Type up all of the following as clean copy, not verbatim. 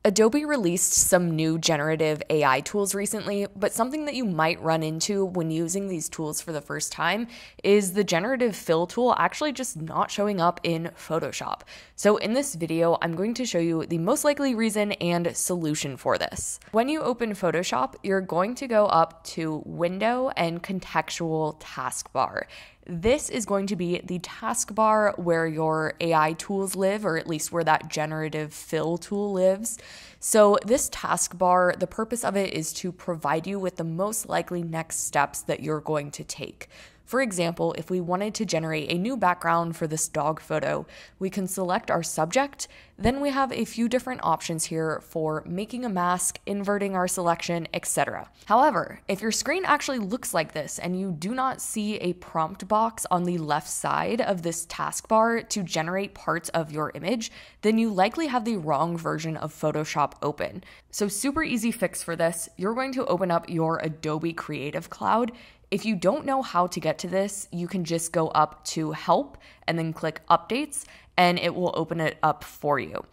Adobe released some new generative AI tools recently, but something that you might run into when using these tools for the first time is the generative fill tool actually just not showing up in Photoshop. So in this video, I'm going to show you the most likely reason and solution for this. When you open Photoshop, you're going to go up to Window and Contextual Taskbar. This is going to be the taskbar where your AI tools live, or at least where that generative fill tool lives. So this taskbar, the purpose of it is to provide you with the most likely next steps that you're going to take. For example, if we wanted to generate a new background for this dog photo, we can select our subject. Then we have a few different options here for making a mask, inverting our selection, etc. However, if your screen actually looks like this and you do not see a prompt box on the left side of this taskbar to generate parts of your image, then you likely have the wrong version of Photoshop open. So super easy fix for this. You're going to open up your Adobe Creative Cloud. If you don't know how to get to this, you can just go up to Help and then click Updates, and it will open it up for you.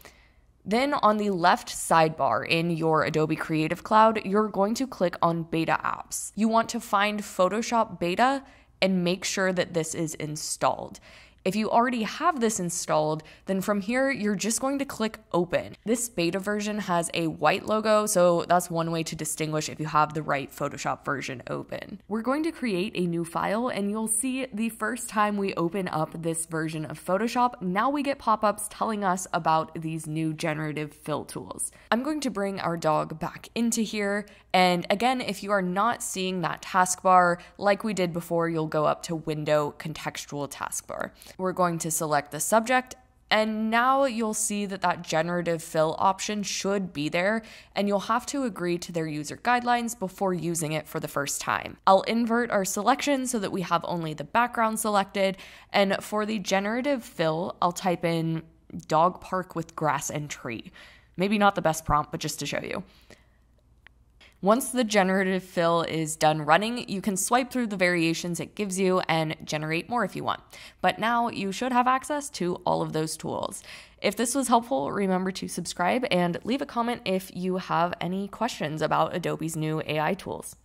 Then on the left sidebar in your Adobe Creative Cloud, you're going to click on Beta Apps. You want to find Photoshop Beta and make sure that this is installed. If you already have this installed, then from here, you're just going to click Open. This beta version has a white logo, so that's one way to distinguish if you have the right Photoshop version open. We're going to create a new file, and you'll see the first time we open up this version of Photoshop, now we get pop-ups telling us about these new generative fill tools. I'm going to bring our dog back into here, and again, if you are not seeing that taskbar, like we did before, you'll go up to Window Contextual Taskbar. We're going to select the subject, and now you'll see that that generative fill option should be there, and you'll have to agree to their user guidelines before using it for the first time. I'll invert our selection so that we have only the background selected, and for the generative fill, I'll type in dog park with grass and tree. Maybe not the best prompt, but just to show you. Once the generative fill is done running, you can swipe through the variations it gives you and generate more if you want. But now you should have access to all of those tools. If this was helpful, remember to subscribe and leave a comment if you have any questions about Adobe's new AI tools.